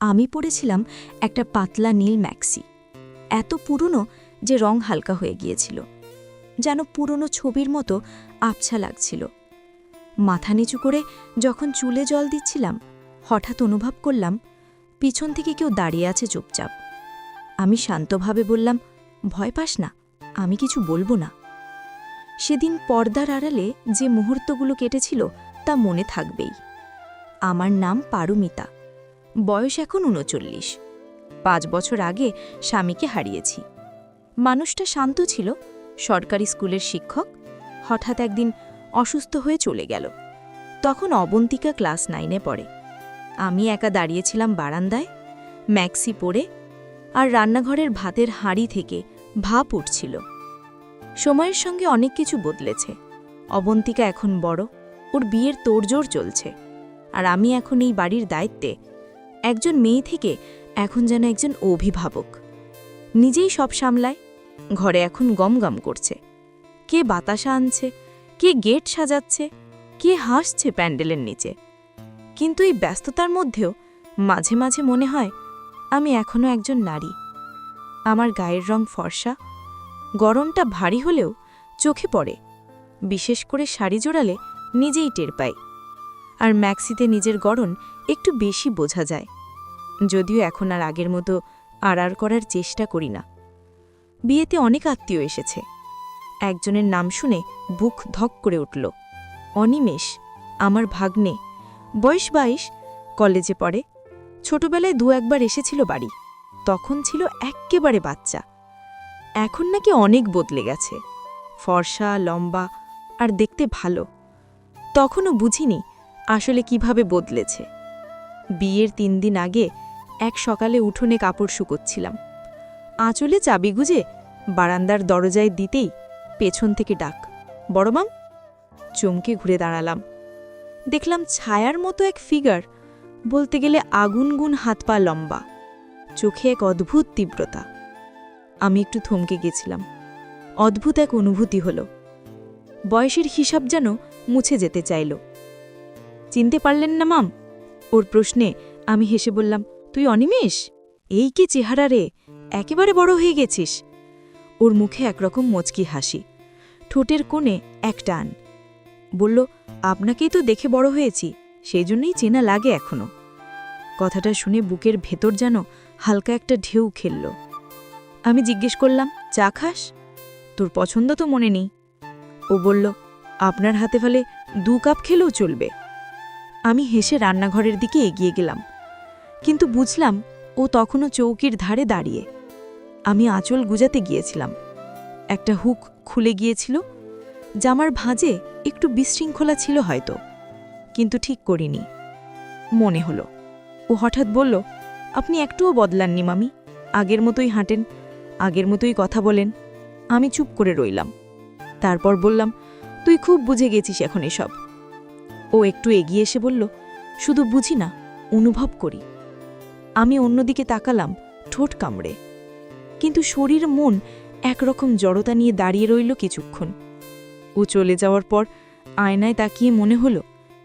আমি পরেছিলাম একটা পাতলা নীল ম্যাক্সি, এত পুরনো যে রং হালকা হয়ে গিয়েছিল, যেন পুরনো ছবির মতো আবছা লাগছিল। মাথা নিচু করে যখন চুলে জল দিচ্ছিলাম, হঠাৎ অনুভব করলাম পিছন থেকে কেউ দাঁড়িয়ে আছে চুপচাপ। আমি শান্তভাবে বললাম, ভয় পাস না, আমি কিছু বলবো না। সেদিন পর্দার আড়ালে যে মুহূর্তগুলো কেটেছিল তা মনে থাকবেই। আমার নাম পারমিতা, বয়স এখন ৩৯। ৫ বছর আগে স্বামীকে হারিয়েছি। মানুষটা শান্ত ছিল, সরকারি স্কুলের শিক্ষক। হঠাৎ একদিন অসুস্থ হয়ে চলে গেল। তখন অবন্তিকা ক্লাস 9-এ পড়ে। আমি একা দাঁড়িয়েছিলাম বারান্দায়, ম্যাক্সি পরে, আর রান্নাঘরের ভাতের হাঁড়ি থেকে ভাপ উঠছিল। সময়ের সঙ্গে অনেক কিছু বদলেছে। অবন্তিকা এখন বড়, ওর বিয়ের তোড়জোড় চলছে, আর আমি এখন এই বাড়ির দায়িত্বে। একজন মেয়ে থেকে এখন যেন একজন অভিভাবক। নিজেই সব সামলায়। ঘরে এখন গমগম করছে। কে বাতাসা আনছে, কে গেট সাজাচ্ছে, কে হাসছে প্যান্ডেলের নিচে। কিন্তু এই ব্যস্ততার মধ্যেও মাঝে মাঝে মনে হয় আমি এখনও একজন নারী। আমার গায়ের রং ফর্সা, গরমটা ভারী হলেও চোখে পড়ে। বিশেষ করে শাড়ি জোড়ালে নিজেই টের পাই। আর ম্যাক্সিতে নিজের গড়ন একটু বেশি বোঝা যায়, যদিও এখন আর আগের মতো আড়ার করার চেষ্টা করি না। বিয়েতে অনেক আত্মীয় এসেছে। একজনের নাম শুনে বুক ধক করে উঠল। অনিমেষ, আমার ভাগ্নে, বয়স ২২, কলেজে পড়ে। ছোটবেলায় ২-১ বার এসেছিল বাড়ি, তখন ছিল এক্কেবারে বাচ্চা। এখন নাকি অনেক বদলে গেছে, ফর্সা, লম্বা আর দেখতে ভালো। তখনও বুঝিনি আসলে কিভাবে বদলেছে। বিয়ের ৩ দিন আগে এক সকালে উঠোনে কাপড় শুকোচ্ছিলাম। আঁচলে চাবি গুজে বারান্দার দরজায় দিতেই পেছন থেকে ডাক, বড় মাম। চমকে ঘুরে দাঁড়ালাম। দেখলাম ছায়ার মতো এক ফিগার, বলতে গেলে আগুনগুন হাত পা লম্বা, চোখে এক অদ্ভুত তীব্রতা। আমি একটু থমকে গেছিলাম। অদ্ভুত এক অনুভূতি হল। বয়সের হিসাব যেন মুছে যেতে চাইল। চিনতে পারলেন না মাম? ওর প্রশ্নে আমি হেসে বললাম, তুই অনিমেষ? এই কি চেহারা রে, একেবারে বড় হয়ে গেছিস। ওর মুখে একরকম মুচকি হাসি, ঠোঁটের কোণে এক টান। বলল, আপনাকেই তো দেখে বড় হয়েছি, সেই জন্যই চেনা লাগে এখনো। কথাটা শুনে বুকের ভেতর যেন হালকা একটা ঢেউ খেলল। আমি জিজ্ঞেস করলাম, চা খাস? তোর পছন্দ তো মনে নেই। ও বলল, আপনার হাতে ফেলে 2 কাপ খেলেও চলবে। আমি হেসে রান্নাঘরের দিকে এগিয়ে গেলাম, কিন্তু বুঝলাম ও তখনও চৌকির ধারে দাঁড়িয়ে। আমি আঁচল গুজাতে গিয়েছিলাম। একটা হুক খুলে গিয়েছিল। জামার ভাঁজে একটু বিশৃঙ্খলা ছিল হয়তো, কিন্তু ঠিক করিনি। মনে হলো ও হঠাৎ বলল, আপনি একটুও বদলাননি মামি, আগের মতোই হাঁটেন, আগের মতোই কথা বলেন। আমি চুপ করে রইলাম। তারপর বললাম, তুই খুব বুঝে গেছিস এখন এসব। ও একটু এগিয়ে এসে বলল, শুধু বুঝি না, অনুভব করি। আমি অন্যদিকে তাকালাম, ঠোঁট কামড়ে। কিন্তু শরীর মন একরকম জড়তা নিয়ে দাঁড়িয়ে রইল কিছুক্ষণ। ও চলে যাওয়ার পর আয়নায় তাকিয়ে মনে হলো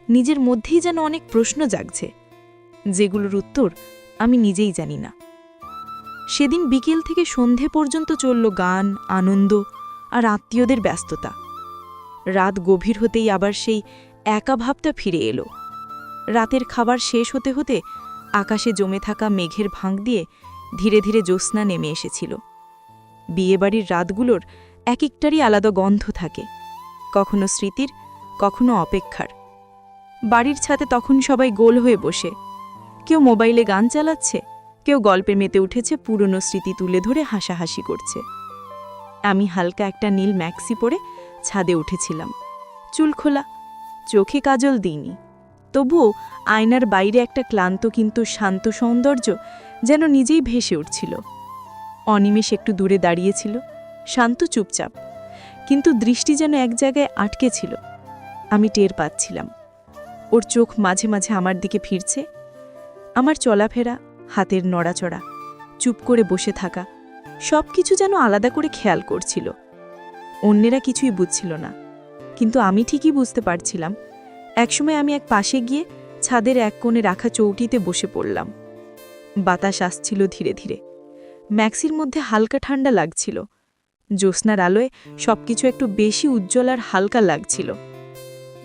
নিজের মধ্যেই যেন অনেক প্রশ্ন জাগছে, যেগুলোর উত্তর আমি নিজেই জানি না। সেদিন বিকেল থেকে সন্ধে পর্যন্ত চলল গান, আনন্দ আর আত্মীয়দের ব্যস্ততা। রাত গভীর হতেই আবার সেই একা ভাবটা ফিরে এলো। রাতের খাবার শেষ হতে হতে আকাশে জমে থাকা মেঘের ভাঁক দিয়ে ধীরে ধীরে জ্যোৎস্না নেমে এসেছিল। বিয়েবাড়ির রাতগুলোর এক একটারই আলাদা গন্ধ থাকে, কখনো স্মৃতির, কখনো অপেক্ষার। বাড়ির ছাদে তখন সবাই গোল হয়ে বসে, কেউ মোবাইলে গান চালাচ্ছে, কেউ গল্পে মেতে উঠেছে, পুরনো স্মৃতি তুলে ধরে হাসাহাসি করছে। আমি হালকা একটা নীল ম্যাক্সি পরে ছাদে উঠেছিলাম, চুল খোলা, চোখে কাজল দিইনি। তবুও আয়নার বাইরে একটা ক্লান্ত কিন্তু শান্ত সৌন্দর্য যেন নিজেই ভেসে উঠছিল। অনিমেষ একটু দূরে দাঁড়িয়েছিল, শান্ত, চুপচাপ, কিন্তু দৃষ্টি যেন এক জায়গায় আটকে ছিল। আমি টের পাচ্ছিলাম ওর চোখ মাঝে মাঝে আমার দিকে ফিরছে। আমার চলাফেরা, হাতের নড়াচড়া, চুপ করে বসে থাকা, সব কিছু যেন আলাদা করে খেয়াল করছিল। অন্যেরা কিছুই বুঝছিল না, কিন্তু আমি ঠিকই বুঝতে পারছিলাম। একসময় আমি এক পাশে গিয়ে ছাদের এক কোণে রাখা চৌকিতে বসে পড়লাম। বাতাস আসছিল ধীরে ধীরে। ম্যাক্সির মধ্যে হালকা ঠান্ডা লাগছিল। জ্যোৎস্নার আলোয় সবকিছু একটু বেশি উজ্জ্বল আর হালকা লাগছিল,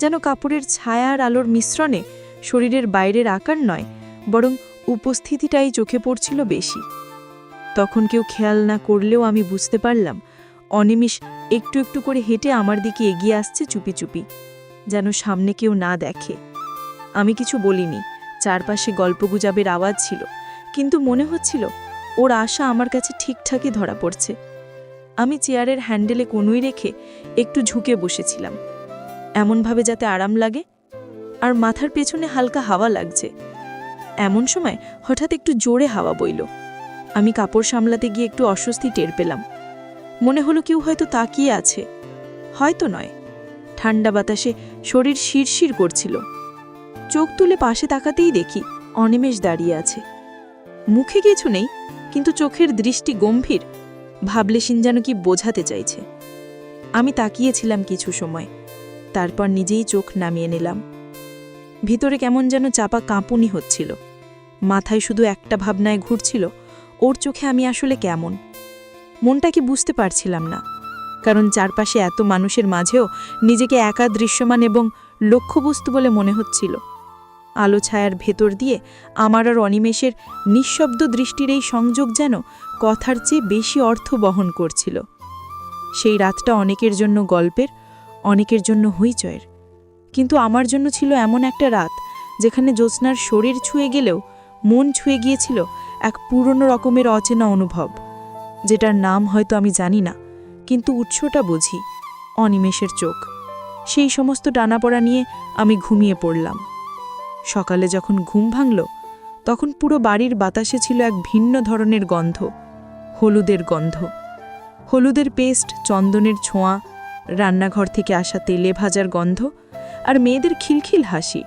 যেন কাপড়ের ছায়া আর আলোর মিশ্রণে শরীরের বাইরের আকার নয়, বরং উপস্থিতিটাই চোখে পড়ছিল বেশি। তখন কেউ খেয়াল না করলেও আমি বুঝতে পারলাম অনিমেষ একটু একটু করে হেঁটে আমার দিকে এগিয়ে আসছে চুপি চুপি, যেন সামনে কেউ না দেখে। আমি কিছু বলিনি। চারপাশে গল্পগুজবের আওয়াজ ছিল, কিন্তু মনে হচ্ছিল ওর আশা আমার কাছে ঠিকঠাকই ধরা পড়ছে। আমি চেয়ারের হ্যান্ডেলে কনুই রেখে একটু ঝুঁকে বসেছিলাম, এমনভাবে যাতে আরাম লাগে, আর মাথার পেছনে হালকা হাওয়া লাগছে। এমন সময় হঠাৎ একটু জোরে হাওয়া বইল। আমি কাপড় সামলাতে গিয়ে একটু অস্বস্তি টের পেলাম। মনে হলো কেউ হয়তো তাকিয়ে আছে। হয়তো নয়, ঠান্ডা বাতাসে শরীর শিরশির করছিল। চোখ তুলে পাশে তাকাতেই দেখি অনিমেষ দাঁড়িয়ে আছে। মুখে কিছু নেই, কিন্তু চোখের দৃষ্টি গম্ভীর, ভাবলেশীন যেন কি বোঝাতে চাইছে। আমি তাকিয়েছিলাম কিছু সময়, তারপর নিজেই চোখ নামিয়ে নিলাম। ভিতরে কেমন যেন চাপা কাঁপুনি হচ্ছিল। মাথায় শুধু একটা ভাবনায় ঘুরছিল, ওর চোখে আমি আসলে কেমন। মনটাকে বুঝতে পারছিলাম না, কারণ চারপাশে এত মানুষের মাঝেও নিজেকে একা দৃশ্যমান এবং লক্ষ্যবস্তু বলে মনে হচ্ছিল। আলো ছায়ার ভেতর দিয়ে আমার আর অনিমেষের নিঃশব্দ দৃষ্টির এই সংযোগ যেন কথার চেয়ে বেশি অর্থ বহন করছিল। সেই রাতটা অনেকের জন্য গল্পের, অনেকের জন্য হইচয়ের, কিন্তু আমার জন্য ছিল এমন একটা রাত যেখানে জ্যোৎস্নার শরীর ছুঁয়ে গেলেও মন ছুঁয়ে গিয়েছিল এক পুরনো রকমের অচেনা অনুভব, যেটার নাম হয়তো আমি জানি না, কিন্তু উৎসটা বুঝি। অনিমেষের চোখ। সেই সমস্ত টানাপড়া নিয়ে আমি ঘুমিয়ে পড়লাম। সকালে যখন ঘুম ভাঙল, তখন পুরো বাড়ির বাতাসে ছিল এক ভিন্ন ধরনের গন্ধ, হলুদের গন্ধ। হলুদের পেস্ট, চন্দনের ছোঁয়া, রান্নাঘর থেকে আসা তেলে ভাজার গন্ধ, আর মেয়েদের খিলখিল হাসি।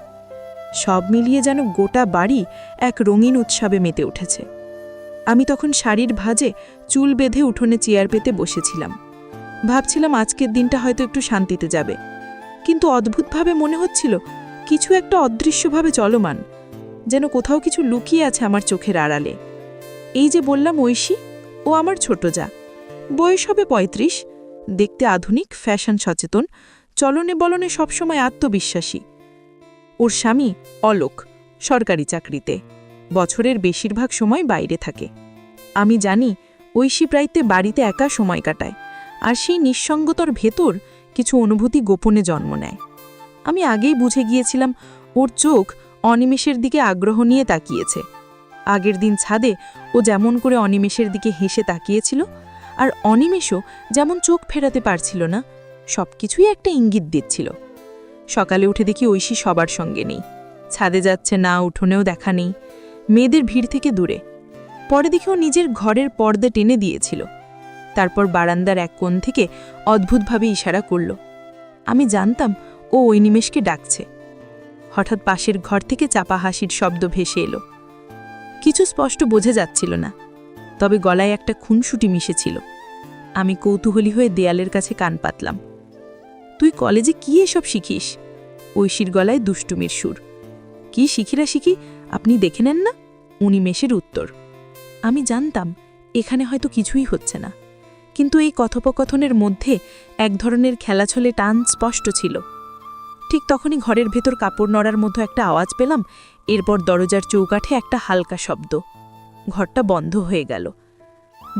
সব মিলিয়ে যেন গোটা বাড়ি এক রঙিন উৎসবে মেতে উঠেছে। আমি তখন শাড়ির ভাঁজে চুল বেঁধে উঠোনে চেয়ার পেতে বসেছিলাম। ভাবছিলাম আজকের দিনটা হয়তো একটু শান্তিতে যাবে, কিন্তু অদ্ভুতভাবে মনে হচ্ছিল কিছু একটা অদৃশ্যভাবে চলমান, যেন কোথাও কিছু লুকিয়ে আছে আমার চোখের আড়ালে। এই যে বললাম ঐশী, ও আমার ছোট যা। বয়স হবে ৩৫, দেখতে আধুনিক, ফ্যাশন সচেতন, চলনে বলনে সবসময় আত্মবিশ্বাসী। ওর স্বামী অলোক সরকারি চাকরিতে, বছরের বেশিরভাগ সময় বাইরে থাকে। আমি জানি ঐশী প্রায়তে বাড়িতে একা সময় কাটায়, আর সেই নিঃসঙ্গতার ভেতর কিছু অনুভূতি গোপনে জন্ম নেয়। আমি আগেই বুঝে গিয়েছিলাম ওর চোখ অনিমেষের দিকে আগ্রহ নিয়ে তাকিয়েছে। আগের দিন ছাদে ও যেমন করে অনিমেষের দিকে হেসে তাকিয়েছিল, আর অনিমেষও যেমন চোখ ফেরাতে পারছিল না, সবকিছুই একটা ইঙ্গিত দিচ্ছিল। সকালে উঠে দেখি ঐশী সবার সঙ্গে নেই, ছাদে যাচ্ছে না, উঠোনেও দেখা নেই, মেয়েদের ভিড় থেকে দূরে। পরে দেখি ও নিজের ঘরের পর্দা টেনে দিয়েছিল। তারপর বারান্দার এক কোণ থেকে অদ্ভুতভাবে ইশারা করল। আমি জানতাম ও ওই নিমেষকে ডাকছে। হঠাৎ পাশের ঘর থেকে চাপা হাসির শব্দ ভেসে এলো। কিছু স্পষ্ট বোঝা যাচ্ছিল না, তবে গলায় একটা খুনসুটি মিশেছিল। আমি কৌতূহলী হয়ে দেয়ালের কাছে কান পাতলাম। তুই কলেজে কি এসব শিখিস? ঐশীর গলায় দুষ্টুমির সুর। কি শিখি, আপনি দেখে নেন না, উনিমেষের উত্তর। আমি জানতাম এখানে হয়তো কিছুই হচ্ছে না, কিন্তু এই কথোপকথনের মধ্যে এক ধরনের খেলাছলে টান স্পষ্ট ছিল। ঠিক তখনই ঘরের ভেতর কাপড় নড়ার মতো একটা আওয়াজ পেলাম, এরপর দরজার চৌকাঠে একটা হালকা শব্দ। ঘরটা বন্ধ হয়ে গেল।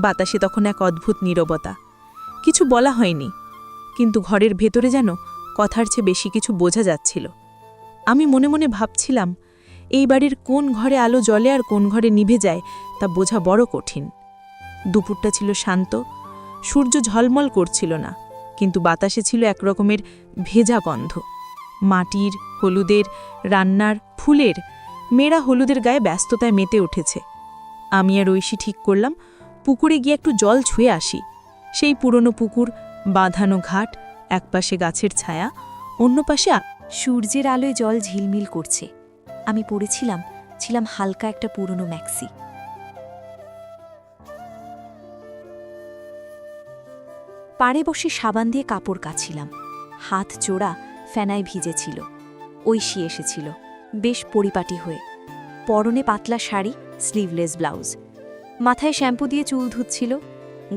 বাতাসে তখন এক অদ্ভুত নীরবতা। কিছু বলা হয়নি, কিন্তু ঘরের ভেতরে যেন কথার চেয়ে বেশি কিছু বোঝা যাচ্ছিল। আমি মনে মনে ভাবছিলাম, এই বাড়ির কোন ঘরে আলো জ্বলে আর কোন ঘরে নিভে যায় তা বোঝা বড় কঠিন। দুপুরটা ছিল শান্ত, সূর্য ঝলমল করছিল না, কিন্তু বাতাসে ছিল একরকমের ভেজা গন্ধ। মাটির, হলুদের, রান্নার, ফুলের। মেয়েরা হলুদের গায়ে ব্যস্ততায় মেতে উঠেছে। আমি আর ঐশী ঠিক করলাম পুকুরে গিয়ে একটু জল ছুঁয়ে আসি। সেই পুরনো পুকুর, বাঁধানো ঘাট, একপাশে গাছের ছায়া, অন্য পাশে সূর্যের আলোয় জল ঝিলমিল করছে। আমি ছিলাম হালকা একটা পুরনো ম্যাক্সি। পাড়ে বসে সাবান দিয়ে কাপড় কাচ্ছিলাম। হাত জোড়া ফেনায় ভিজেছিল। ঐশী এসেছিল, বেশ পরিপাটি হয়ে। পরনে পাতলা শাড়ি, স্লিভলেস ব্লাউজ। মাথায় শ্যাম্পু দিয়ে চুল ধুচ্ছিল।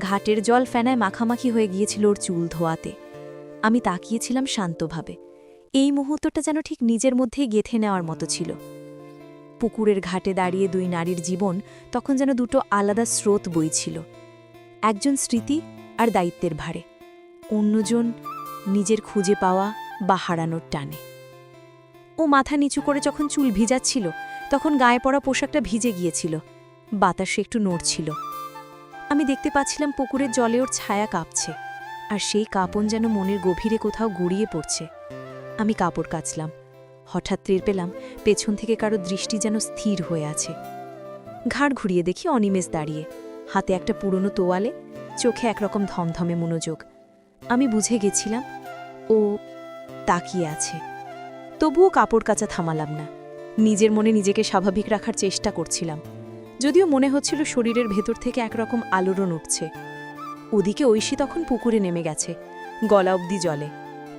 ঘাটের জল ফেনায় মাখামাখি হয়ে গিয়েছিল ওর চুল ধোয়াতে। আমি তাকিয়েছিলাম শান্তভাবে। এই মুহূর্তটা যেন ঠিক নিজের মধ্যেই গেঁথে নেওয়ার মতো ছিল। পুকুরের ঘাটে দাঁড়িয়ে দুই নারীর জীবন তখন যেন দুটো আলাদা স্রোত বইছিল। একজন স্মৃতি আর দায়িত্বের ভারে, অন্যজন নিজের খুঁজে পাওয়া বা হারানোর টানে। ও মাথা নিচু করে যখন চুল ভিজাচ্ছিল তখন গায়ে পড়া পোশাকটা ভিজে গিয়েছিল, বাতাসে একটু নড়ছিল। আমি দেখতে পাচ্ছিলাম পুকুরের জলে ওর ছায়া কাঁপছে, আর সেই কাঁপন যেন মনের গভীরে কোথাও গড়িয়ে পড়ছে। আমি কাপড় কাচলাম, হঠাৎ টের পেলাম পেছন থেকে কারো দৃষ্টি যেন স্থির হয়ে আছে। ঘাড় ঘুরিয়ে দেখি অনিমেষ দাঁড়িয়ে, হাতে একটা পুরনো তোয়ালে, চোখে একরকম ধমধমে মনোযোগ। আমি বুঝে গেছিলাম ও তাকিয়ে আছে। তবুও কাপড় কাচা থামালাম না, নিজের মনে নিজেকে স্বাভাবিক রাখার চেষ্টা করছিলাম, যদিও মনে হচ্ছিল শরীরের ভেতর থেকে একরকম আলোড়ন উঠছে। ওদিকে ঐশী তখন পুকুরে নেমে গেছে, গলা অবধি জলে।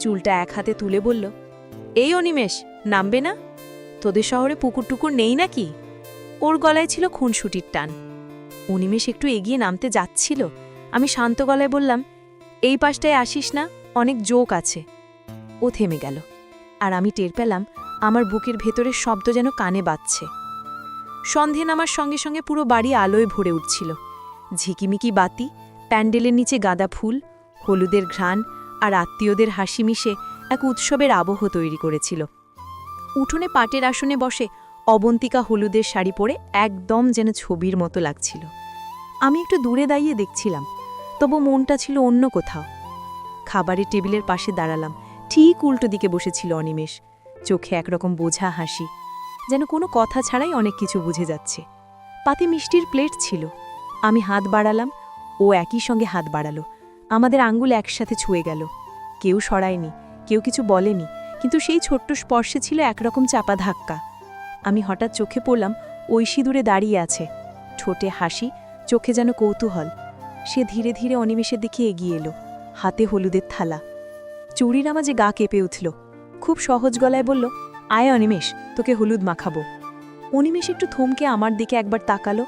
চুলটা এক হাতে তুলে বলল, এই অনিমেষ, নামবে না? তোদের শহরে পুকুর টুকুর নেই নাকি? ওর গলায় ছিল খুনসুটির টান। অনিমেষ একটু এগিয়ে নামতে যাচ্ছিল। আমি শান্ত গলায় বললাম, এই পাশটায় আসিস না, অনেক জোক আছে। ও থেমে গেল, আর আমি টের পেলাম আমার বুকের ভেতরের শব্দ যেন কানে বাজছে। সন্ধে নামার সঙ্গে সঙ্গে পুরো বাড়ি আলোয় ভরে উঠছিল। ঝিকিমিকি বাতি, প্যান্ডেলের নিচে গাঁদা ফুল, হলুদের ঘ্রাণ আর আত্মীয়দের হাসি মিশে এক উৎসবের আবহ তৈরি করেছিল। উঠোনে পাটের আসনে বসে অবন্তিকা হলুদের শাড়ি পরে একদম যেন ছবির মতো লাগছিল। আমি একটু দূরে দাঁড়িয়ে দেখছিলাম, তবু মনটা ছিল অন্য কোথাও। খাবারের টেবিলের পাশে দাঁড়ালাম, ঠিক উল্টো দিকে বসেছিল অনিমেষ, চোখে একরকম বোঝা হাসি, যেন কোনো কথা ছাড়াই অনেক কিছু বুঝে যাচ্ছে। পাতে মিষ্টির প্লেট ছিল। আমি হাত বাড়ালাম, ও একই সঙ্গে হাত বাড়ালো। আমাদের আঙ্গুল একসাথে ছুঁয়ে গেল। কেউ সরায়নি, কেউ কিছু বলেনি, কিন্তু সেই ছোট্ট স্পর্শে ছিল একরকম চাপা ধাক্কা। আমি হঠাৎ চোখে পড়লাম ঐশী দূরে দাঁড়িয়ে আছে, ঠোঁটে হাসি, চোখে যেন কৌতূহল। সে ধীরে ধীরে অনিমেষের দিকে এগিয়ে এলো, হাতে হলুদের থালা। চুরির আমাজে গা কেঁপে উঠল। খুব সহজ গলায় বলল, আয় অনিমেষ, তোকে হলুদ মাখাবো। অনিমেষ একটু থমকে আমার দিকে একবার তাকালো।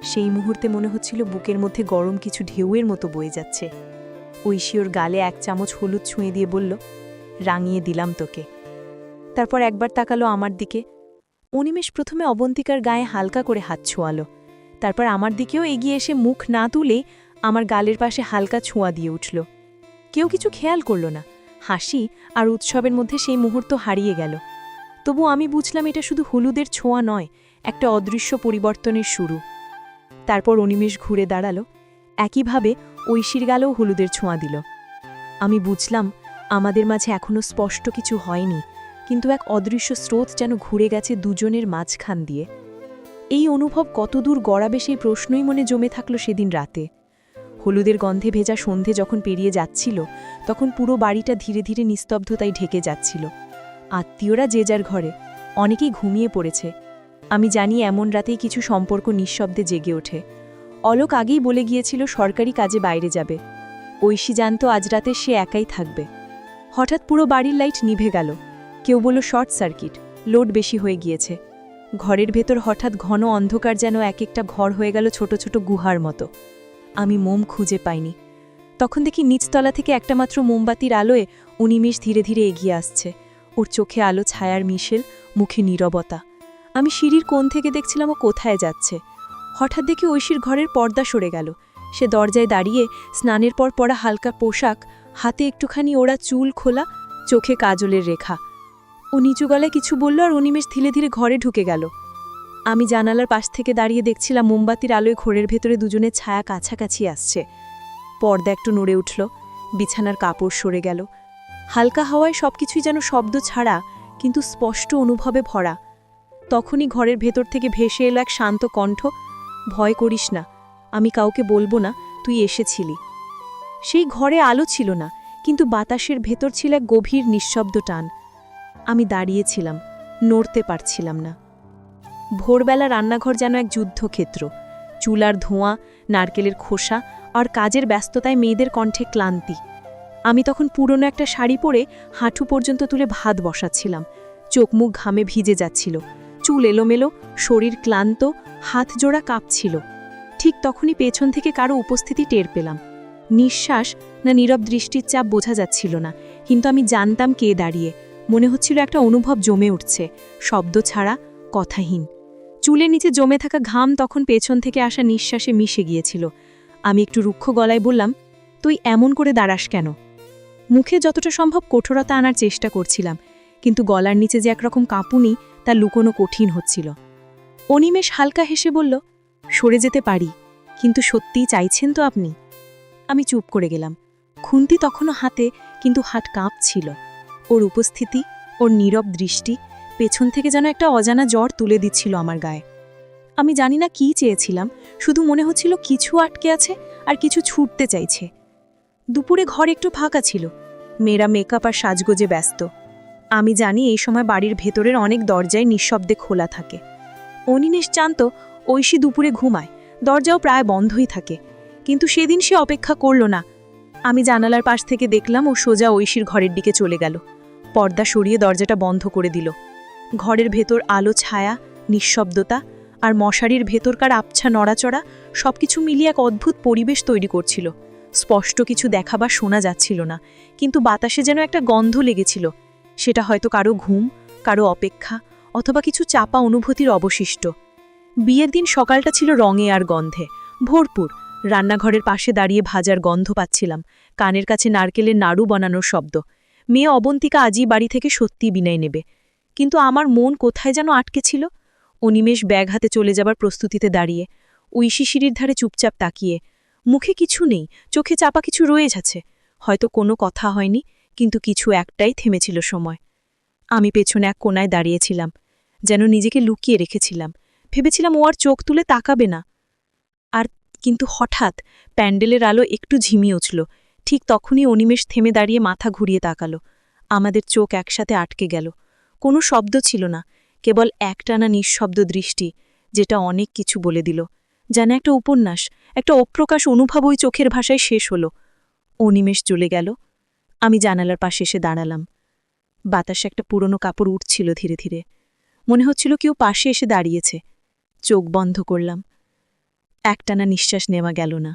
সেই মুহূর্তে মনে হচ্ছিল বুকের মধ্যে গরম কিছু ঢেউয়ের মতো বয়ে যাচ্ছে। ঐশী ওর গালে এক চামচ হলুদ ছুঁয়ে দিয়ে বলল, রাঙিয়ে দিলাম তোকে। তারপর একবার তাকালো আমার দিকে। অনিমেষ প্রথমে অবন্তিকার গায়ে হালকা করে হাত ছোঁয়ালো, তারপর আমার দিকেও এগিয়ে এসে মুখ না তুলে আমার গালের পাশে হালকা ছোঁয়া দিয়ে উঠল। কেউ কিছু খেয়াল করল না। হাসি আর উৎসবের মধ্যে সেই মুহূর্ত হারিয়ে গেল। তবু আমি বুঝলাম এটা শুধু হলুদের ছোঁয়া নয়, একটা অদৃশ্য পরিবর্তনের শুরু। তারপর অনিমেষ ঘুরে দাঁড়ালো, একইভাবে ঐশীর গালেও হলুদের ছোঁয়া দিল। আমি বুঝলাম আমাদের মাঝে এখনো স্পষ্ট কিছু হয়নি, কিন্তু এক অদৃশ্য স্রোত যেন ঘুরে গেছে দুজনের মাঝখান দিয়ে। এই অনুভব কতদূর গড়াবে সেই প্রশ্নই মনে জমে থাকলো সেদিন রাতে। হলুদের গন্ধে ভেজা সন্ধে যখন পেরিয়ে যাচ্ছিল, তখন পুরো বাড়িটা ধীরে ধীরে নিস্তব্ধতায় ঢেকে যাচ্ছিল। আত্মীয়রা যে যার ঘরে, অনেকেই ঘুমিয়ে পড়েছে। আমি জানি এমন রাতেই কিছু সম্পর্ক নিঃশব্দে জেগে ওঠে। অলোক আগেই বলে গিয়েছিল সরকারি কাজে বাইরে যাবে। ঐশী জানত আজ রাতে সে একাই থাকবে। হঠাৎ পুরো বাড়ির লাইট নিভে গেল। কেউ বলল শর্ট সার্কিট, লোড বেশি হয়ে গিয়েছে। ঘরের ভেতর হঠাৎ ঘন অন্ধকার, যেন এক একটা ঘর হয়ে গেল ছোট ছোট গুহার মতো। আমি মোম খুঁজে পাইনি। তখন দেখি নিচতলা থেকে একটা মাত্র মোমবাতির আলোয় অনিমেষ ধীরে ধীরে এগিয়ে আসছে। ওর চোখে আলো ছায়ার মিশেল, মুখে নীরবতা। আমি সিঁড়ির কোণ থেকে দেখছিলাম ও কোথায় যাচ্ছে। হঠাৎ দেখি ঐশীর ঘরের পর্দা সরে গেল। সে দরজায় দাঁড়িয়ে, স্নানের পর পরা হালকা পোশাক, হাতে একটুখানি ওড়া চুল খোলা, চোখে কাজলের রেখা। ও নিচু গলায় কিছু বলল আর অনিমেষ ধীরে ধীরে ঘরে ঢুকে গেল। আমি জানালার পাশ থেকে দাঁড়িয়ে দেখছিলাম মোমবাতির আলোয় ঘরের ভেতরে দুজনের ছায়া কাছাকাছি আসছে। পর্দা একটু নড়ে উঠল, বিছানার কাপড় সরে গেল। হালকা হাওয়ায় সবকিছুই যেন শব্দ ছাড়া, কিন্তু স্পষ্ট অনুভবে ভরা। তখনই ঘরের ভেতর থেকে ভেসে এলো এক শান্ত কণ্ঠ, ভয় করিস না, আমি কাউকে বলবো না, তুই এসেছিলি। সেই ঘরে আলো ছিল না, কিন্তু বাতাসের ভেতর ছিল এক গভীর নিঃশব্দ টান। আমি দাঁড়িয়েছিলাম, নড়তে পারছিলাম না। ভোরবেলা রান্নাঘর যেন এক যুদ্ধক্ষেত্র। চুলার ধোঁয়া, নারকেলের খোসা আর কাজের ব্যস্ততায় মেয়েদের কণ্ঠে ক্লান্তি। আমি তখন পুরনো একটা শাড়ি পরে হাঁটু পর্যন্ত তুলে ভাত বসাচ্ছিলাম। চোখ মুখ ঘামে ভিজে যাচ্ছিল, চুল এলোমেলো, শরীর ক্লান্ত, হাত জোড়া কাঁপছিল। ঠিক তখনই পেছন থেকে কারো উপস্থিতি টের পেলাম। নিঃশ্বাস না নীরব দৃষ্টির চাপ বোঝা যাচ্ছিল না, কিন্তু আমি জানতাম কে দাঁড়িয়ে। মনে হচ্ছিল একটা অনুভব জমে উঠছে, শব্দ ছাড়া, কথাহীন। চুলের নিচে জমে থাকা ঘাম তখন পেছন থেকে আসা নিঃশ্বাসে মিশে গিয়েছিল। আমি একটু রুক্ষ গলায় বললাম, তুই এমন করে দাঁড়াস কেন? মুখে যতটা সম্ভব কঠোরতা আনার চেষ্টা করছিলাম, কিন্তু গলার নিচে যে একরকম কাঁপুনি, তা লুকোনো কঠিন হচ্ছিল। অনিমেষ হালকা হেসে বলল, সরে যেতে পারি, কিন্তু সত্যিই চাইছেন তো আপনি? আমি চুপ করে গেলাম। খুন্তি তখনও হাতে, কিন্তু হাত কাঁপছিল। ওর উপস্থিতি, ওর নীরব দৃষ্টি পেছন থেকে যেন একটা অজানা জ্বর তুলে দিচ্ছিল আমার গায়ে। আমি জানি না কী চেয়েছিলাম, শুধু মনে হচ্ছিল কিছু আটকে আছে আর কিছু ছুটতে চাইছে। দুপুরে ঘর একটু ফাঁকা ছিল, মেয়েরা মেকআপ আর সাজগোজে ব্যস্ত। আমি জানি এই সময় বাড়ির ভেতরের অনেক দরজায় নিঃশব্দে খোলা থাকে। অনিমেষ জানত ঐশী দুপুরে ঘুমায়, দরজাও প্রায় বন্ধই থাকে, কিন্তু সেদিন সে অপেক্ষা করল না। আমি জানালার পাশ থেকে দেখলাম ও সোজা ঐশীর ঘরের দিকে চলে গেল। পর্দা সরিয়ে দরজাটা বন্ধ করে দিল। ঘরের ভেতর আলো, ছায়া, নিঃশব্দতা আর মশারির ভেতরকার আবছা নড়াচড়া সবকিছু মিলিয়ে এক অদ্ভুত পরিবেশ তৈরি করছিল। স্পষ্ট কিছু দেখা বা শোনা যাচ্ছিল না, কিন্তু বাতাসে যেন একটা গন্ধ লেগেছিল। সেটা হয়তো কারো ঘুম, কারো অপেক্ষা, অথবা কিছু চাপা অনুভূতির অবশিষ্ট। বিয়ের দিন সকালটা ছিল রঙে আর গন্ধে ভরপুর। রান্নাঘরের পাশে দাঁড়িয়ে ভাজার গন্ধ পাচ্ছিলাম, কানের কাছে নারকেলের নাড়ু বানানোর শব্দ। মেয়ে অবন্তিকা আজই বাড়ি থেকে সত্যি বিদায় নেবে, কিন্তু আমার মন কোথায় যেন আটকে ছিল। অনিমেষ ব্যাগ হাতে চলে যাবার প্রস্তুতিতে দাঁড়িয়ে, ঐশী সিঁড়ির ধারে চুপচাপ তাকিয়ে। মুখে কিছু নেই, চোখে চাপা কিছু রয়ে যাচ্ছে। হয়তো কোনো কথা হয়নি, কিন্তু কিছু একটাই থেমেছিল সময়। আমি পেছনে এক কোনায় দাঁড়িয়েছিলাম, যেন নিজেকে লুকিয়ে রেখেছিলাম। ভেবেছিলাম ও আর চোখ তুলে তাকাবে না। কিন্তু হঠাৎ প্যান্ডেলের আলো একটু ঝিমিয়ে উঠল। ঠিক তখনই অনিমেষ থেমে দাঁড়িয়ে মাথা ঘুরিয়ে তাকালো। আমাদের চোখ একসাথে আটকে গেল। কোনো শব্দ ছিল না, কেবল একটানা নিঃশব্দ দৃষ্টি, যেটা অনেক কিছু বলে দিল। যেন একটা উপন্যাস, একটা অপ্রকাশ অনুভব ওই চোখের ভাষায় শেষ হলো। অনিমেষ চলে গেল। আমি জানালার পাশে এসে দাঁড়ালাম। বাতাসে একটা পুরনো কাপড় উঠছিল ধীরে ধীরে। মনে হচ্ছিল কেউ পাশে এসে দাঁড়িয়েছে। চোখ বন্ধ করলাম। একটানা নিঃশ্বাস নেওয়া গেল না।